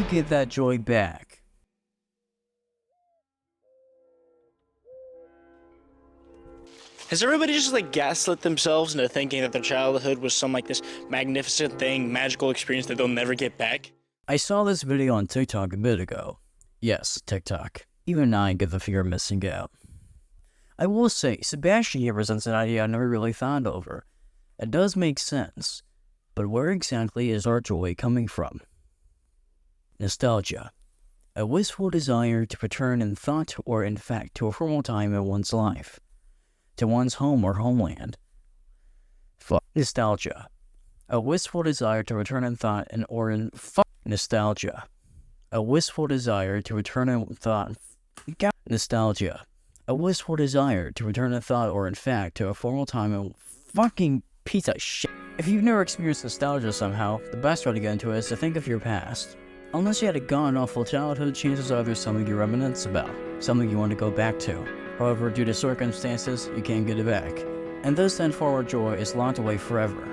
get that joy back? Has everybody just like gaslit themselves into thinking that their childhood was some like this magnificent thing, magical experience that they'll never get back? I saw this video on TikTok a bit ago. Yes, TikTok. Even I get the fear of missing out. I will say, Sebastian here presents an idea I never really thought over. It does make sense, but where exactly is our joy coming from? Nostalgia. A wistful desire to return in thought or in fact to a formal time in one's life. To one's home or homeland. Nostalgia. A wistful desire to return in thought and or in nostalgia. A wistful desire to return in thought. Nostalgia. A wistful desire to return in thought or in fact to a formal time in fucking piece of shit. If you've never experienced nostalgia somehow, the best way to get into it is to think of your past. Unless you had a god-awful childhood, chances are there's something you reminisce about, something you want to go back to. However, due to circumstances, you can't get it back. And thus then forward joy is locked away forever.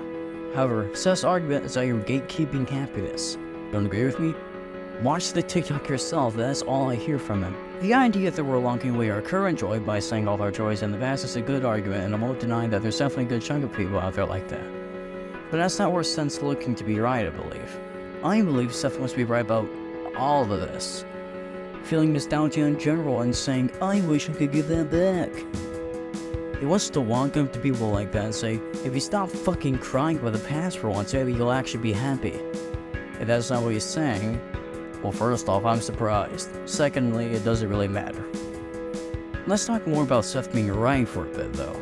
However, Seth's argument is that you're gatekeeping happiness. Don't agree with me? Watch the TikTok yourself, that's all I hear from him. The idea that we're locking away our current joy by saying all our joys in the past is a good argument, and I won't deny that there's definitely a good chunk of people out there like that. But that's not where Seth's looking to be right, I believe. I believe Seth wants to be right about all of this. Feeling nostalgia in general and saying, I wish I could get that back. He wants to walk up to people like that and say, if you stop fucking crying about the past for once, maybe you'll actually be happy. If that's not what he's saying, well, first off, I'm surprised. Secondly, it doesn't really matter. Let's talk more about Seth being right for a bit, though.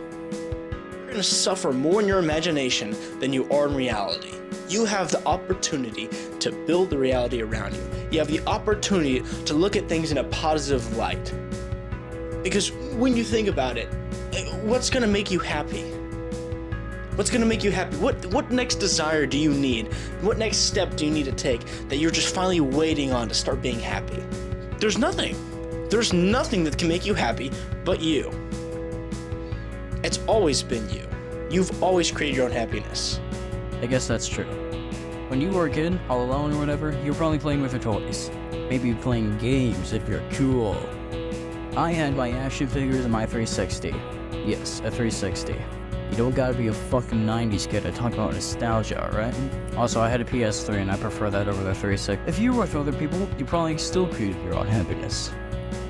You're gonna suffer more in your imagination than you are in reality. You have the opportunity to build the reality around you. You have the opportunity to look at things in a positive light. Because when you think about it, what's gonna make you happy? What's gonna make you happy? What next desire do you need? What next step do you need to take that you're just finally waiting on to start being happy? There's nothing. There's nothing that can make you happy but you. It's always been you. You've always created your own happiness. I guess that's true. When you were a kid, all alone or whatever, you were probably playing with your toys. Maybe playing games if you're cool. I had my action figures and my 360. Yes, a 360. You don't gotta be a fucking 90s kid to talk about nostalgia, alright? Also, I had a PS3 and I prefer that over the 360. If you were with other people, you probably still created your own happiness.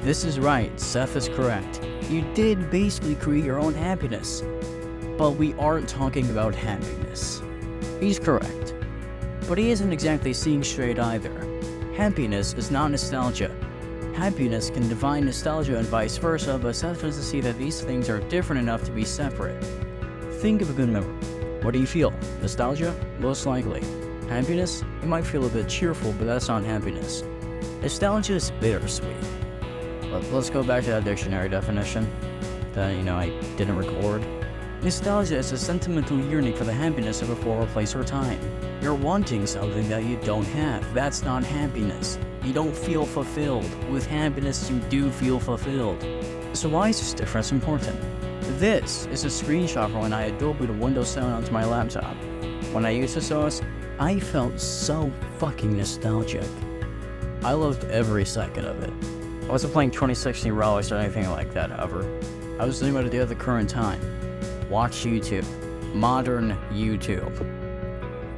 This is right, Seth is correct. You did basically create your own happiness. But we aren't talking about happiness. He's correct. But he isn't exactly seeing straight either. Happiness is not nostalgia. Happiness can define nostalgia and vice versa, but Seth doesn't see that these things are different enough to be separate. Think of a good memory. What do you feel? Nostalgia? Most likely. Happiness? You might feel a bit cheerful, but that's not happiness. Nostalgia is bittersweet. But let's go back to that dictionary definition that, I didn't record. Nostalgia is a sentimental yearning for the happiness of a former place or time. You're wanting something that you don't have. That's not happiness. You don't feel fulfilled. With happiness, you do feel fulfilled. So why is this difference important? This is a screenshot from when I Adobe'd Windows 7 onto my laptop. When I used this OS, I felt so fucking nostalgic. I loved every second of it. I wasn't playing 2016 Relics or anything like that, however. I was doing what I did at the current time. Watch YouTube. Modern YouTube.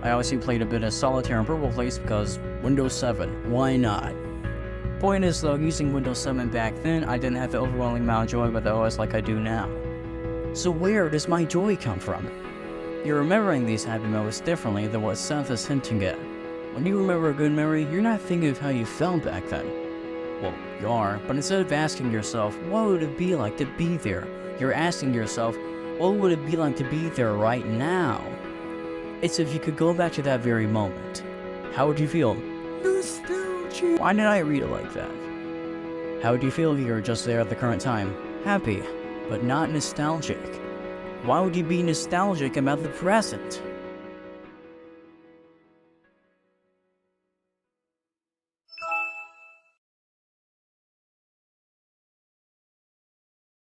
I obviously played a bit of Solitaire and Purple Place because Windows 7, why not? Point is though, using Windows 7 back then, I didn't have the overwhelming amount of joy with the OS like I do now. So where does my joy come from? You're remembering these happy moments differently than what Seth is hinting at. When you remember a good memory, you're not thinking of how you felt back then. Well, you are, but instead of asking yourself, what would it be like to be there? You're asking yourself, what would it be like to be there right now? It's if you could go back to that very moment. How would you feel? Nostalgia. Why did I read it like that? How would you feel if you were just there at the current time? Happy, but not nostalgic. Why would you be nostalgic about the present?